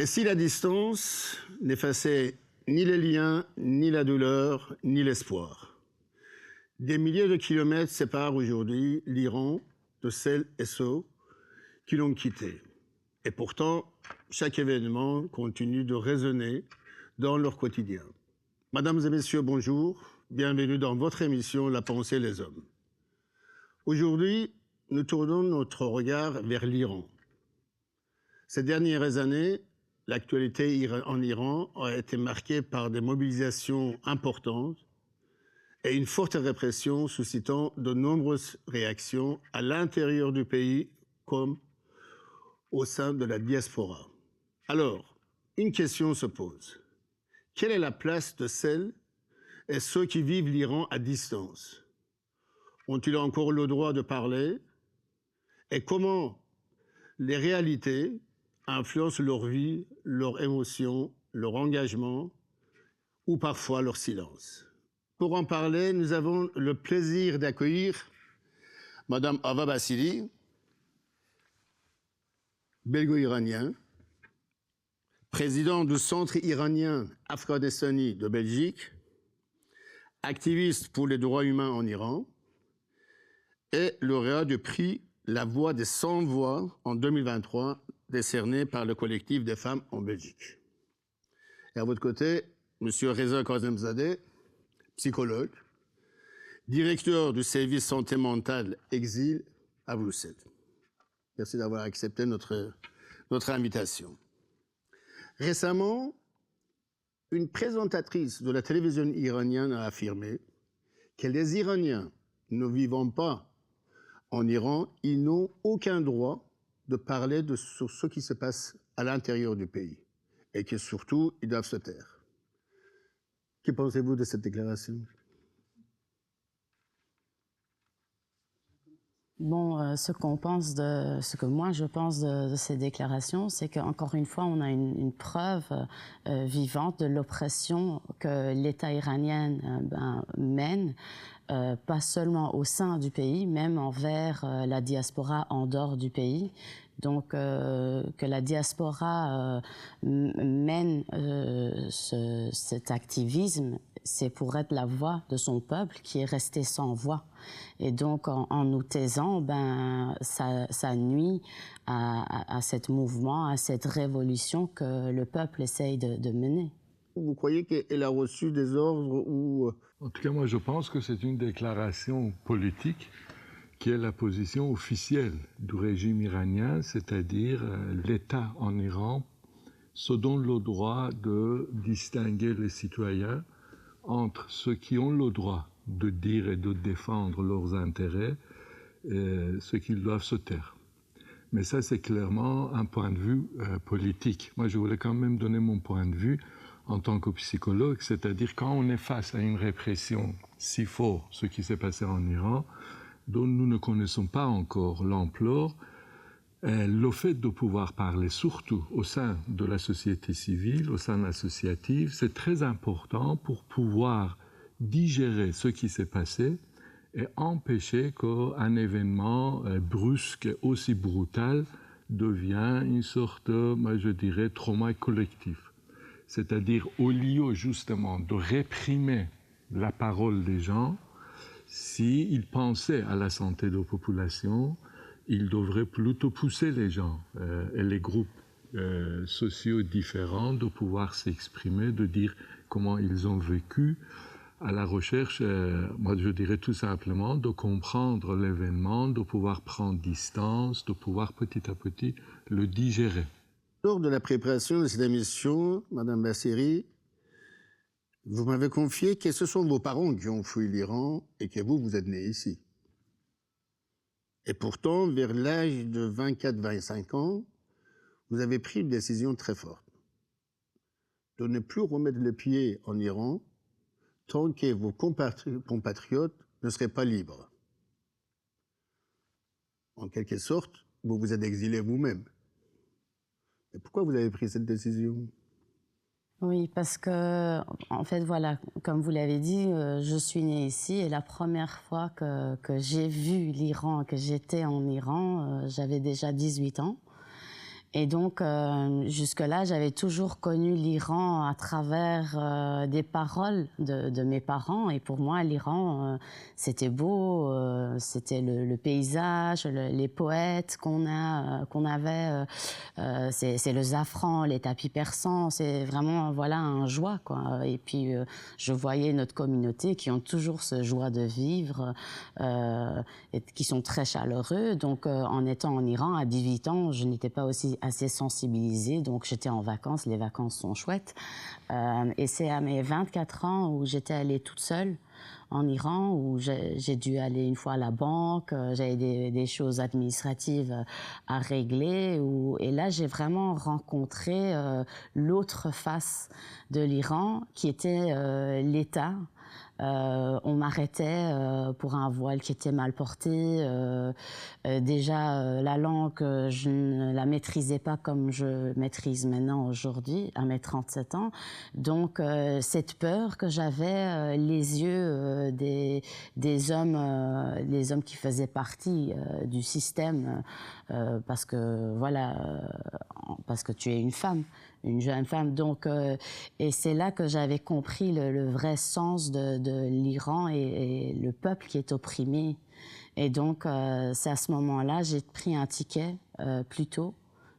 Et si la distance n'effaçait ni les liens, ni la douleur, ni l'espoir? Des milliers de kilomètres séparent aujourd'hui l'Iran de celles et ceux qui l'ont quitté. Et pourtant, chaque événement continue de résonner dans leur quotidien. Mesdames et messieurs, bonjour. Bienvenue dans votre émission La pensée des hommes. Aujourd'hui, nous tournons notre regard vers l'Iran. Ces dernières années, l'actualité en Iran a été marquée par des mobilisations importantes et une forte répression suscitant de nombreuses réactions à l'intérieur du pays comme au sein de la diaspora. Alors, une question se pose. Quelle est la place de celles et ceux qui vivent l'Iran à distance? Ont-ils encore le droit de parler? Et comment les réalités influencent leur vie, leurs émotions, leur engagement ou parfois leur silence? Pour en parler, nous avons le plaisir d'accueillir Madame Ava Bassili, belgo-iranien, président du Centre iranien Afghanistani de Belgique, activiste pour les droits humains en Iran et lauréat du prix La Voix des 100 voix en 2023, décerné par le collectif des femmes en Belgique. Et à votre côté, Monsieur Reza Kazemzadeh, psychologue, directeur du service santé mentale Exil à Bruxelles. Merci d'avoir accepté notre invitation. Récemment, une présentatrice de la télévision iranienne a affirmé que les Iraniens ne vivant pas en Iran, ils n'ont aucun droit de parler sur ce qui se passe à l'intérieur du pays et que surtout, ils doivent se taire. Que pensez-vous de cette déclaration? Bon, ce que moi je pense de ces déclarations, c'est qu'encore une fois, on a une preuve vivante de l'oppression que l'État iranien mène, pas seulement au sein du pays, même envers la diaspora en dehors du pays. Donc, que la diaspora mène cet activisme, c'est pour être la voix de son peuple qui est resté sans voix. Et donc, en nous taisant, ça nuit à ce mouvement, à cette révolution que le peuple essaye de mener. Vous croyez qu'elle a reçu des ordres ou... En tout cas, moi, je pense que c'est une déclaration politique qui est la position officielle du régime iranien, c'est-à-dire l'État en Iran se donne le droit de distinguer les citoyens entre ceux qui ont le droit de dire et de défendre leurs intérêts et ceux qui doivent se taire. Mais ça, c'est clairement un point de vue politique. Moi, je voulais quand même donner mon point de vue en tant que psychologue, c'est-à-dire quand on est face à une répression si forte, ce qui s'est passé en Iran, dont nous ne connaissons pas encore l'ampleur, le fait de pouvoir parler, surtout au sein de la société civile, au sein associative, c'est très important pour pouvoir digérer ce qui s'est passé et empêcher qu'un événement brusque, aussi brutal, devienne une sorte, moi je dirais, trauma collectif. C'est-à-dire, au lieu justement de réprimer la parole des gens, s'ils pensaient à la santé de la population, ils devraient plutôt pousser les gens et les groupes sociaux différents de pouvoir s'exprimer, de dire comment ils ont vécu, à la recherche, moi je dirais tout simplement, de comprendre l'événement, de pouvoir prendre distance, de pouvoir petit à petit le digérer. Lors de la préparation de cette émission, Madame Bassiri, vous m'avez confié que ce sont vos parents qui ont fui l'Iran et que vous êtes né ici. Et pourtant, vers l'âge de 24-25 ans, vous avez pris une décision très forte. De ne plus remettre le pied en Iran tant que vos compatriotes ne seraient pas libres. En quelque sorte, vous vous êtes exilé vous-même. Et pourquoi vous avez pris cette décision? Oui, parce que, en fait, voilà, comme vous l'avez dit, je suis née ici et la première fois que j'ai vu l'Iran, que j'étais en Iran, j'avais déjà 18 ans. Et donc, jusque-là, j'avais toujours connu l'Iran à travers des paroles de mes parents. Et pour moi, l'Iran, c'était beau, c'était le paysage, les poètes qu'on avait. C'est le safran, les tapis persans. C'est vraiment, voilà, un joie, quoi. Et puis, je voyais notre communauté qui ont toujours ce joie de vivre, et qui sont très chaleureux. Donc, en étant en Iran, à 18 ans, je n'étais pas aussi assez sensibilisée, donc j'étais en vacances, les vacances sont chouettes. Et c'est à mes 24 ans où j'étais allée toute seule en Iran, où j'ai dû aller une fois à la banque, j'avais des choses administratives à régler, et là j'ai vraiment rencontré l'autre face de l'Iran, qui était l'État. On m'arrêtait pour un voile qui était mal porté. Déjà, la langue, je ne la maîtrisais pas comme je maîtrise maintenant aujourd'hui, à mes 37 ans. Donc, cette peur que j'avais, les yeux des hommes qui faisaient partie du système, parce que, voilà, parce que tu es une femme. Une jeune femme. Donc, et c'est là que j'avais compris le vrai sens de l'Iran et le peuple qui est opprimé. Et donc, c'est à ce moment-là, j'ai pris un ticket plus tôt.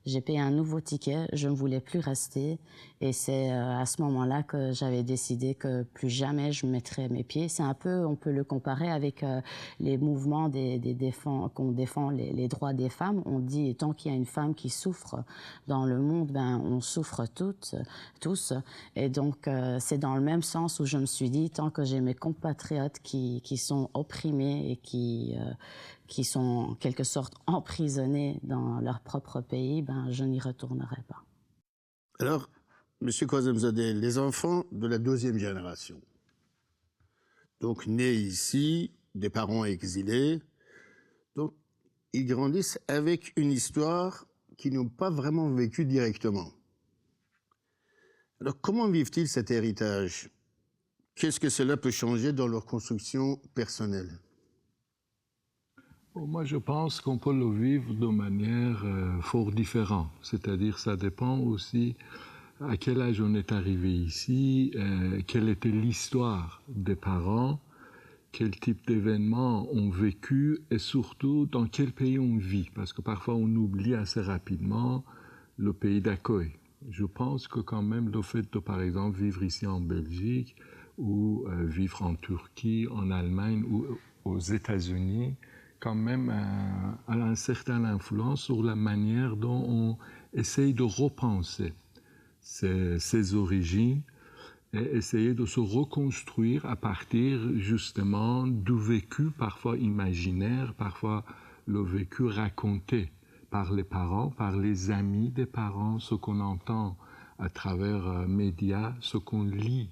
J'ai payé un nouveau ticket, je ne voulais plus rester. Et c'est à ce moment-là que j'avais décidé que plus jamais je mettrais mes pieds. C'est un peu, on peut le comparer avec les mouvements qu'on défend les droits des femmes. On dit, tant qu'il y a une femme qui souffre dans le monde, ben, on souffre tous. Et donc, c'est dans le même sens où je me suis dit, tant que j'ai mes compatriotes qui sont opprimés et qui sont en quelque sorte emprisonnés dans leur propre pays, ben, je n'y retournerai pas. Alors, M. Kazemzadeh, les enfants de la deuxième génération, donc nés ici, des parents exilés, donc ils grandissent avec une histoire qu'ils n'ont pas vraiment vécue directement. Alors, comment vivent-ils cet héritage? Qu'est-ce que cela peut changer dans leur construction personnelle? Moi, je pense qu'on peut le vivre de manière fort différente. C'est-à-dire, ça dépend aussi à quel âge on est arrivé ici, quelle était l'histoire des parents, quel type d'événements ont vécu et surtout dans quel pays on vit. Parce que parfois, on oublie assez rapidement le pays d'accueil. Je pense que quand même le fait de, par exemple, vivre ici en Belgique ou vivre en Turquie, en Allemagne ou aux États-Unis, quand même a une certaine influence sur la manière dont on essaye de repenser ses origines et essayer de se reconstruire à partir justement du vécu, parfois imaginaire, parfois le vécu raconté par les parents, par les amis des parents, ce qu'on entend à travers médias, ce qu'on lit.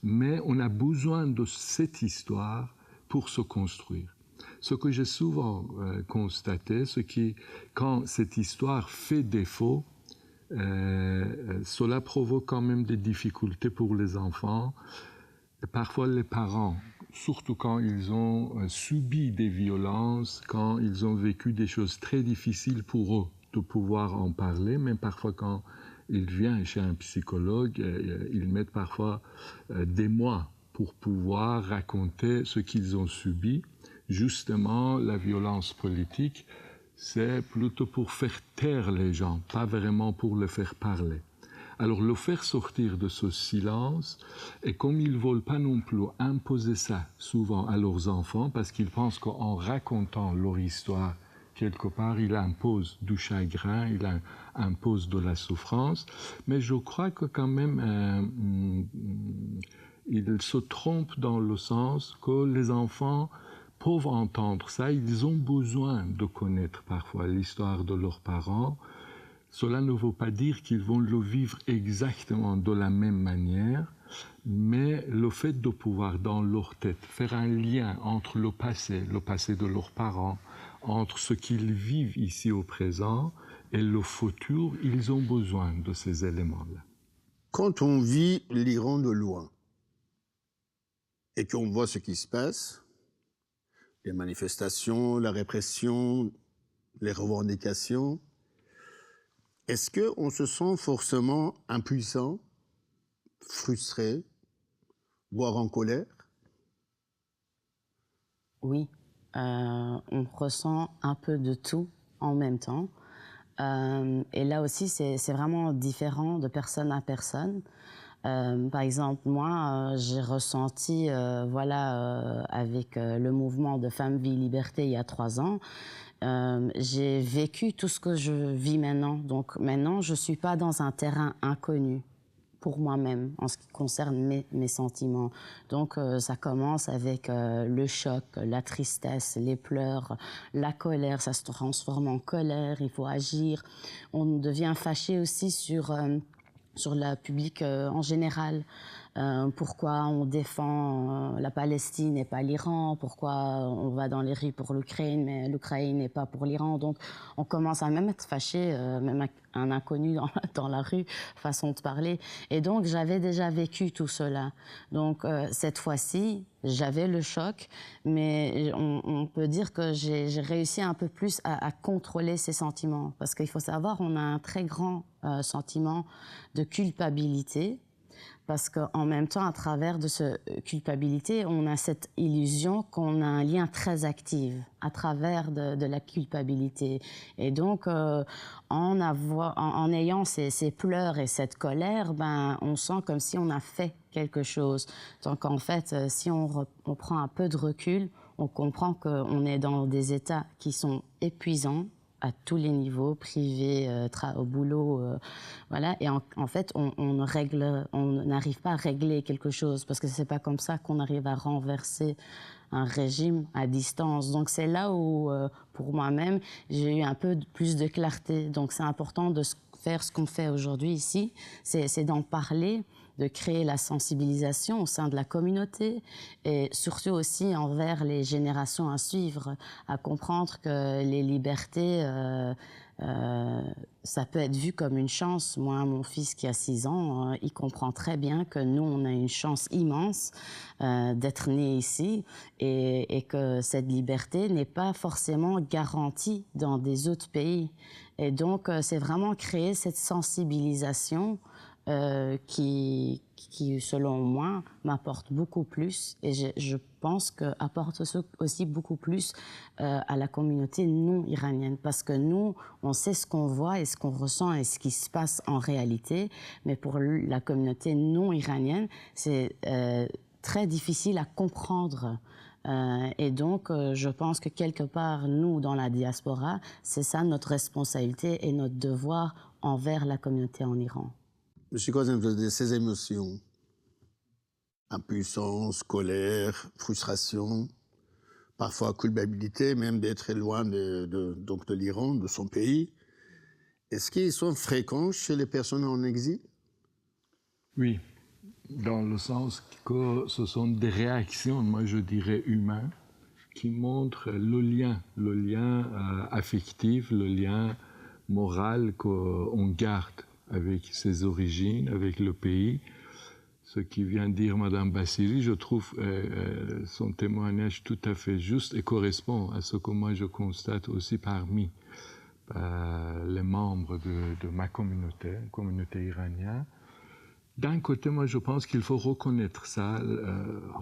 Mais on a besoin de cette histoire pour se construire. Ce que j'ai souvent constaté, c'est que quand cette histoire fait défaut, cela provoque quand même des difficultés pour les enfants. Et parfois les parents, surtout quand ils ont subi des violences, quand ils ont vécu des choses très difficiles pour eux de pouvoir en parler, même parfois quand ils viennent chez un psychologue, ils mettent parfois des mois pour pouvoir raconter ce qu'ils ont subi. Justement, la violence politique, c'est plutôt pour faire taire les gens, pas vraiment pour les faire parler. Alors, le faire sortir de ce silence, et comme ils ne veulent pas non plus imposer ça souvent à leurs enfants, parce qu'ils pensent qu'en racontant leur histoire, quelque part, ils imposent du chagrin, ils imposent de la souffrance, mais je crois que quand même, ils se trompent dans le sens que les enfants peuvent entendre ça, ils ont besoin de connaître parfois l'histoire de leurs parents. Cela ne veut pas dire qu'ils vont le vivre exactement de la même manière, mais le fait de pouvoir dans leur tête faire un lien entre le passé de leurs parents, entre ce qu'ils vivent ici au présent et le futur, ils ont besoin de ces éléments-là. Quand on vit l'Iran de loin et qu'on voit ce qui se passe, les manifestations, la répression, les revendications, Est-ce qu'on se sent forcément impuissant, frustré, voire en colère? Oui, on ressent un peu de tout en même temps. Et là aussi, c'est vraiment différent de personne à personne. Par exemple, moi, j'ai ressenti, avec le mouvement de Femmes, Vie, Liberté il y a 3 ans, j'ai vécu tout ce que je vis maintenant. Donc maintenant, je ne suis pas dans un terrain inconnu pour moi-même en ce qui concerne mes sentiments. Donc ça commence avec le choc, la tristesse, les pleurs, la colère, ça se transforme en colère, il faut agir. On devient fâché aussi sur la public en général. Pourquoi on défend la Palestine et pas l'Iran, pourquoi on va dans les rues pour l'Ukraine, mais l'Ukraine n'est pas pour l'Iran. Donc on commence à même être fâché, même un inconnu dans la rue, façon de parler. Et donc j'avais déjà vécu tout cela. Donc cette fois-ci, j'avais le choc, mais on peut dire que j'ai réussi un peu plus à contrôler ces sentiments. Parce qu'il faut savoir, on a un très grand sentiment de culpabilité. Parce qu'en même temps, à travers de cette culpabilité, on a cette illusion qu'on a un lien très actif à travers de la culpabilité. Et donc, en ayant ces pleurs et cette colère, ben, on sent comme si on a fait quelque chose. Donc, en fait, si on prend un peu de recul, on comprend qu'on est dans des états qui sont épuisants, à tous les niveaux, privé, au boulot, voilà. Et en fait, on n'arrive pas à régler quelque chose parce que c'est pas comme ça qu'on arrive à renverser un régime à distance. Donc c'est là où, pour moi-même, j'ai eu un peu plus de clarté. Donc c'est important de faire ce qu'on fait aujourd'hui ici, c'est d'en parler, de créer la sensibilisation au sein de la communauté et surtout aussi envers les générations à suivre, à comprendre que les libertés, ça peut être vu comme une chance. Moi, mon fils qui a 6 ans, il comprend très bien que nous, on a une chance immense d'être nés ici et que cette liberté n'est pas forcément garantie dans des autres pays. Et donc, c'est vraiment créer cette sensibilisation qui, selon moi, m'apporte beaucoup plus et je pense qu'apporte aussi beaucoup plus à la communauté non iranienne parce que nous, on sait ce qu'on voit et ce qu'on ressent et ce qui se passe en réalité, mais pour la communauté non iranienne, c'est très difficile à comprendre. Et donc, je pense que quelque part, nous, dans la diaspora, c'est ça notre responsabilité et notre devoir envers la communauté en Iran. Monsieur Kozem, ces émotions, impuissance, colère, frustration, parfois culpabilité, même d'être loin donc de l'Iran, de son pays, est-ce qu'ils sont fréquents chez les personnes en exil? Oui, dans le sens que ce sont des réactions, moi je dirais humaines, qui montrent le lien affectif, le lien moral qu'on garde avec ses origines, avec le pays. Ce qui vient de dire Madame Bassiri, je trouve son témoignage tout à fait juste et correspond à ce que moi je constate aussi parmi les membres de ma communauté iranienne. D'un côté, moi je pense qu'il faut reconnaître ça,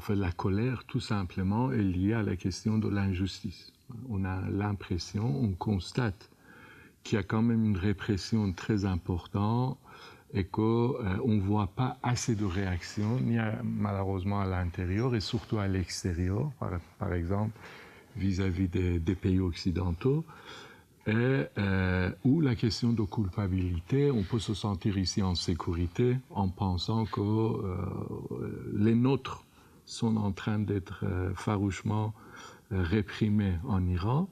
la colère tout simplement est liée à la question de l'injustice. On a l'impression, on constate qu'il y a quand même une répression très importante et qu'on ne voit pas assez de réactions, malheureusement à l'intérieur et surtout à l'extérieur, par exemple vis-à-vis des pays occidentaux, et où la question de culpabilité, on peut se sentir ici en sécurité en pensant que les nôtres sont en train d'être farouchement réprimés en Iran,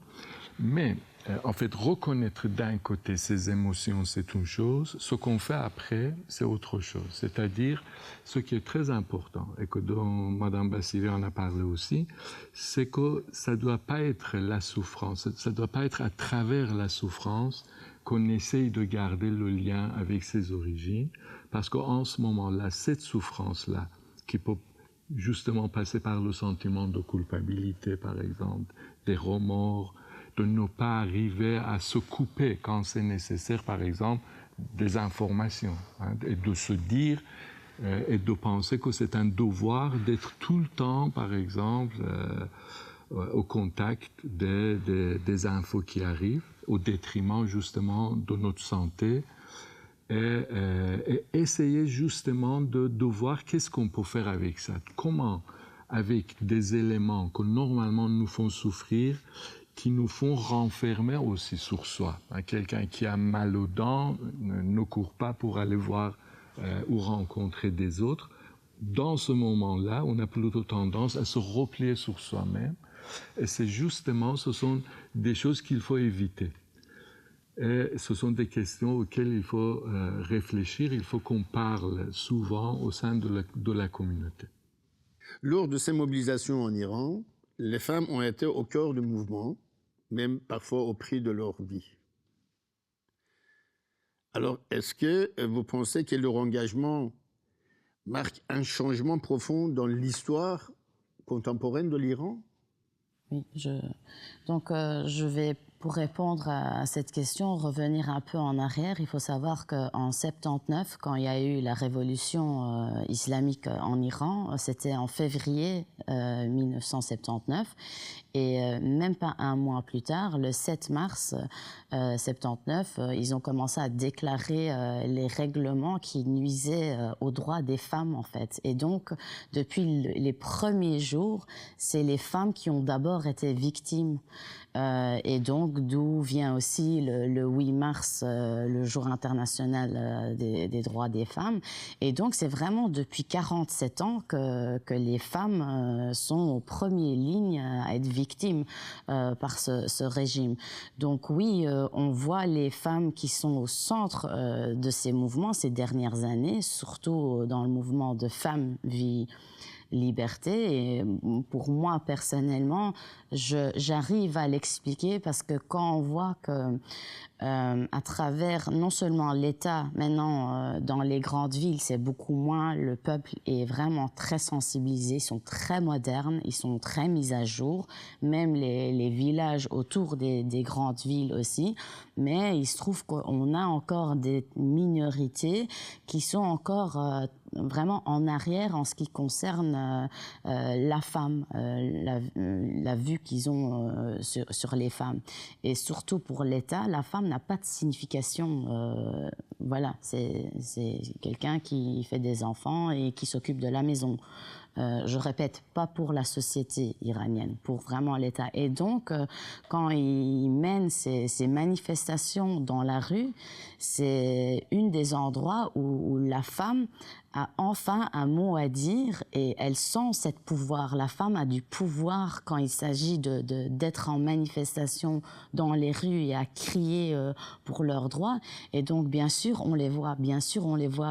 mais en fait, reconnaître d'un côté ces émotions, c'est une chose. Ce qu'on fait après, c'est autre chose. C'est-à-dire, ce qui est très important, et que dont Mme Bassiri en a parlé aussi, c'est que ça ne doit pas être la souffrance, ça ne doit pas être à travers la souffrance qu'on essaye de garder le lien avec ses origines, parce qu'en ce moment-là, cette souffrance-là, qui peut justement passer par le sentiment de culpabilité, par exemple, des remords, de ne pas arriver à se couper quand c'est nécessaire, par exemple, des informations, hein, et de se dire et de penser que c'est un devoir d'être tout le temps, par exemple, au contact des infos qui arrivent, au détriment justement de notre santé, et essayer justement de voir qu'est-ce qu'on peut faire avec ça, comment, avec des éléments que normalement nous font souffrir, qui nous font renfermer aussi sur soi. Quelqu'un qui a mal aux dents ne court pas pour aller voir ou rencontrer des autres. Dans ce moment-là, on a plutôt tendance à se replier sur soi-même. Et c'est justement, ce sont des choses qu'il faut éviter. Et ce sont des questions auxquelles il faut réfléchir, il faut qu'on parle souvent au sein de la communauté. Lors de ces mobilisations en Iran, les femmes ont été au cœur du mouvement, même parfois au prix de leur vie. Alors, est-ce que vous pensez que leur engagement marque un changement profond dans l'histoire contemporaine de l'Iran? Oui, je vais, pour répondre à cette question, revenir un peu en arrière. Il faut savoir qu'en 79, quand il y a eu la révolution islamique en Iran, c'était en février 1979, et même pas un mois plus tard, le 7 mars 79, ils ont commencé à déclarer les règlements qui nuisaient aux droits des femmes, en fait. Et donc, depuis les premiers jours, c'est les femmes qui ont d'abord été victimes. Et donc, d'où vient aussi le 8 mars, le jour international des droits des femmes. Et donc, c'est vraiment depuis 47 ans que les femmes sont aux premières lignes à être victimes par ce régime. Donc oui, on voit les femmes qui sont au centre de ces mouvements ces dernières années, surtout dans le mouvement de Femmes, Vie, Liberté. Et pour moi, personnellement, j'arrive à l'expliquer parce que quand on voit que à travers non seulement l'État, maintenant dans les grandes villes, c'est beaucoup moins, le peuple est vraiment très sensibilisé, ils sont très modernes, ils sont très mis à jour, même les villages autour des grandes villes aussi, mais il se trouve qu'on a encore des minorités qui sont encore vraiment en arrière en ce qui concerne la femme, la vue qu'ils ont sur les femmes. Et surtout pour l'État, la femme n'a pas de signification. Voilà, c'est quelqu'un qui fait des enfants et qui s'occupe de la maison. Je répète, pas pour la société iranienne, pour vraiment l'État. Et donc, quand ils mènent ces manifestations dans la rue, c'est une des endroits où la femme a enfin un mot à dire et elle sent cette pouvoir. La femme a du pouvoir quand il s'agit d'être en manifestation dans les rues et à crier pour leurs droits. Et donc, bien sûr, on les voit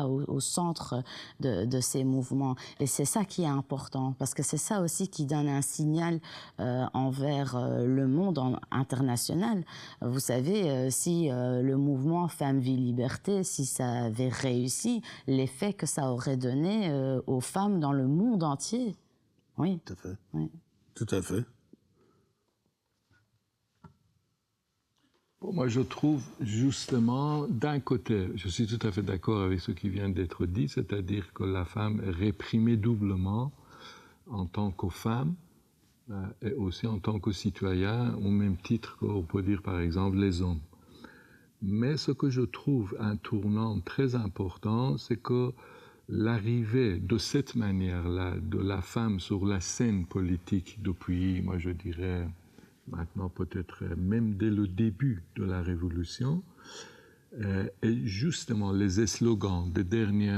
au centre de ces mouvements. Et c'est ça qui est important, parce que c'est ça aussi qui donne un signal envers le monde international. Vous savez, si le mouvement Femmes, Vie, Liberté, si ça avait réussi, l'effet que ça aurait donné aux femmes dans le monde entier. Oui. Tout à fait. Oui. Tout à fait. Moi, je trouve justement, d'un côté, je suis tout à fait d'accord avec ce qui vient d'être dit, c'est-à-dire que la femme est réprimée doublement en tant que femme et aussi en tant que citoyen, au même titre qu'on peut dire par exemple les hommes. Mais ce que je trouve un tournant très important, c'est que l'arrivée de cette manière-là de la femme sur la scène politique depuis, moi je dirais, maintenant peut-être même dès le début de la Révolution, et justement les slogans des derniers,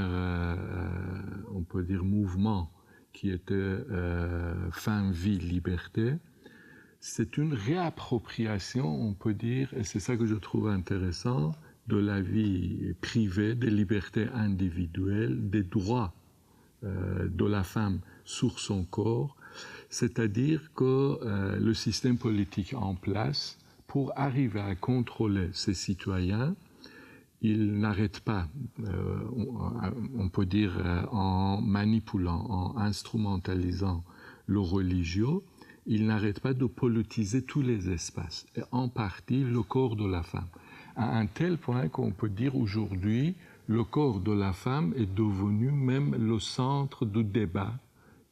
on peut dire, mouvements qui étaient Femmes, Vie, Liberté, c'est une réappropriation, on peut dire, et c'est ça que je trouve intéressant, de la vie privée, des libertés individuelles, des droits de la femme sur son corps, c'est-à-dire que le système politique en place, pour arriver à contrôler ses citoyens, il n'arrête pas, on peut dire, en manipulant, en instrumentalisant le religieux, il n'arrête pas de politiser tous les espaces, et en partie le corps de la femme. À un tel point qu'on peut dire aujourd'hui, le corps de la femme est devenu même le centre de débat,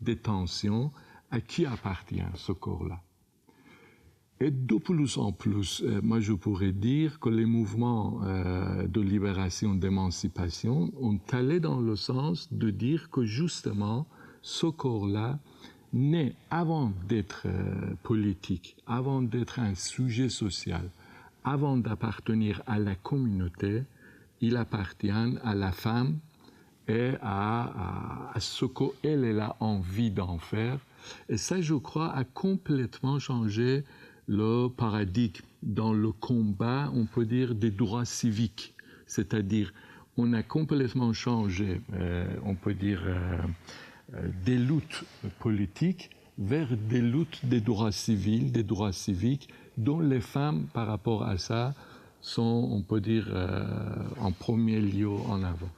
des tensions, à qui appartient ce corps-là. Et de plus en plus, moi je pourrais dire que les mouvements de libération, d'émancipation ont allé dans le sens de dire que justement, ce corps-là naît avant d'être politique, avant d'être un sujet social, avant d'appartenir à la communauté, il appartient à la femme et à ce qu'elle a envie d'en faire. Et ça, je crois, a complètement changé le paradigme dans le combat, on peut dire, des droits civiques. C'est-à-dire, on a complètement changé, on peut dire, des luttes politiques vers des luttes des droits civils, des droits civiques, dont les femmes, par rapport à ça, sont, on peut dire, en premier lieu en avant.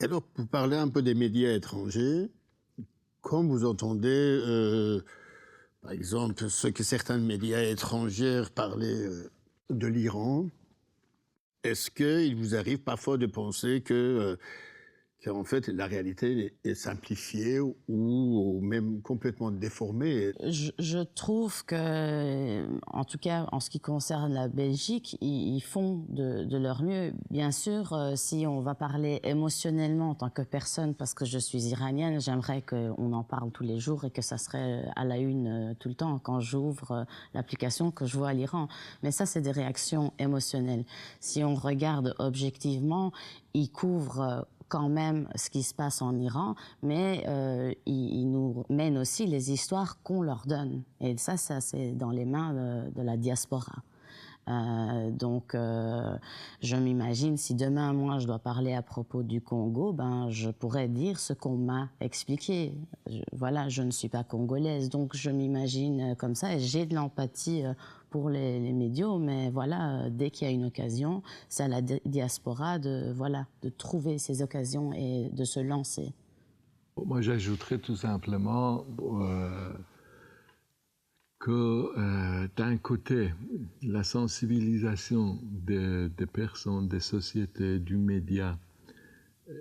Alors, pour parler un peu des médias étrangers, quand vous entendez, par exemple, ce que certains médias étrangers parlaient de l'Iran, est-ce qu'il vous arrive parfois de penser qu'en fait, la réalité est simplifiée ou même complètement déformée? Je trouve que, en tout cas, en ce qui concerne la Belgique, ils font de leur mieux. Bien sûr, si on va parler émotionnellement en tant que personne, parce que je suis iranienne, j'aimerais qu'on en parle tous les jours et que ça serait à la une tout le temps quand j'ouvre l'application que je vois à l'Iran. Mais ça, c'est des réactions émotionnelles. Si on regarde objectivement, ils couvrent quand même ce qui se passe en Iran, mais ils nous mènent aussi les histoires qu'on leur donne. Et ça c'est dans les mains de la diaspora. Donc, je m'imagine, si demain, moi, je dois parler à propos du Congo, ben, je pourrais dire ce qu'on m'a expliqué. Voilà, je ne suis pas congolaise, donc je m'imagine comme ça, et j'ai de l'empathie pour les médias, mais voilà, dès qu'il y a une occasion, c'est à la diaspora de trouver ces occasions et de se lancer. Moi, j'ajouterais tout simplement que d'un côté, la sensibilisation des personnes, des sociétés, du média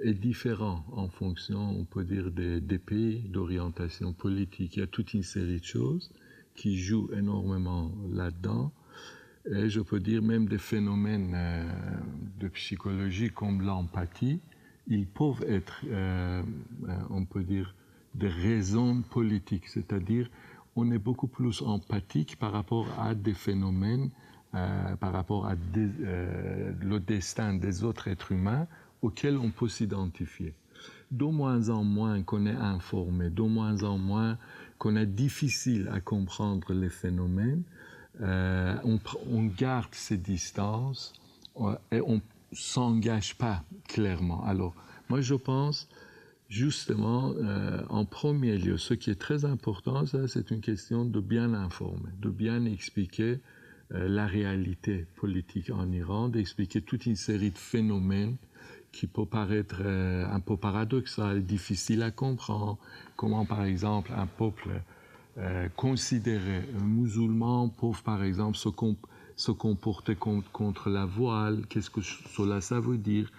est différente en fonction, on peut dire, des pays d'orientation politique. Il y a toute une série de choses qui jouent énormément là-dedans. Et je peux dire même des phénomènes de psychologie comme l'empathie, ils peuvent être, on peut dire, des raisons politiques, c'est-à-dire on est beaucoup plus empathique par rapport à des phénomènes, par rapport à le destin des autres êtres humains auxquels on peut s'identifier. De moins en moins qu'on est informé, de moins en moins qu'on est difficile à comprendre les phénomènes, on garde ses distances et on ne s'engage pas clairement. Alors, moi je pense justement, en premier lieu, ce qui est très important, ça, c'est une question de bien informer, de bien expliquer la réalité politique en Iran, d'expliquer toute une série de phénomènes qui peut paraître un peu paradoxal, difficile à comprendre, comment par exemple un peuple considéré musulman peut par exemple se comporter contre la voile, qu'est-ce que cela ça veut dire,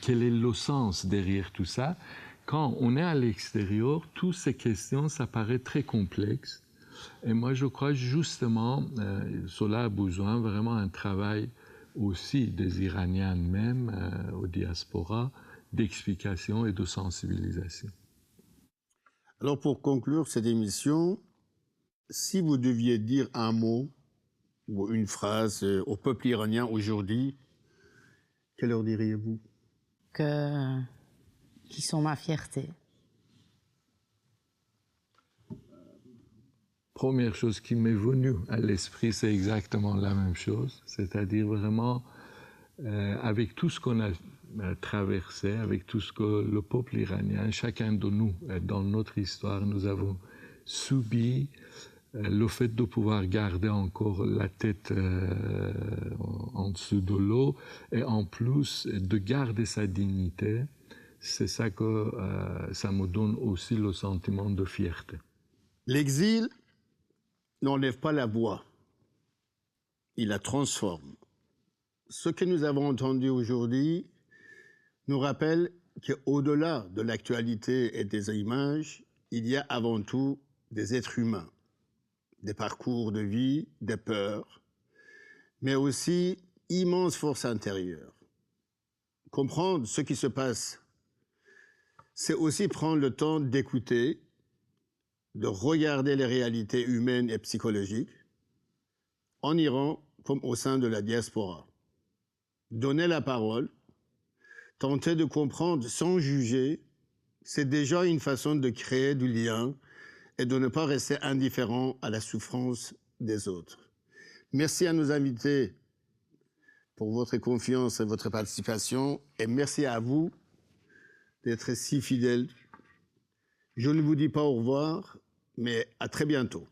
quel est le sens derrière tout ça. Quand on est à l'extérieur, toutes ces questions, ça paraît très complexe. Et moi, je crois justement, cela a besoin vraiment d'un travail aussi des Iraniens même, aux diaspora, d'explication et de sensibilisation. Alors, pour conclure cette émission, si vous deviez dire un mot ou une phrase au peuple iranien aujourd'hui, que leur diriez-vous? Qui sont ma fierté. Première chose qui m'est venue à l'esprit, c'est exactement la même chose, c'est-à-dire vraiment avec tout ce qu'on a traversé, avec tout ce que le peuple iranien, chacun de nous, dans notre histoire, nous avons subi, le fait de pouvoir garder encore la tête en dessous de l'eau et en plus de garder sa dignité, c'est ça que ça me donne aussi le sentiment de fierté. L'exil n'enlève pas la voix, il la transforme. Ce que nous avons entendu aujourd'hui nous rappelle qu'au-delà de l'actualité et des images, il y a avant tout des êtres humains, des parcours de vie, des peurs, mais aussi immense force intérieure. Comprendre ce qui se passe, c'est aussi prendre le temps d'écouter, de regarder les réalités humaines et psychologiques, en Iran comme au sein de la diaspora. Donner la parole, tenter de comprendre sans juger, c'est déjà une façon de créer du lien et de ne pas rester indifférent à la souffrance des autres. Merci à nos invités pour votre confiance et votre participation, et merci à vous d'être si fidèles. Je ne vous dis pas au revoir, mais à très bientôt.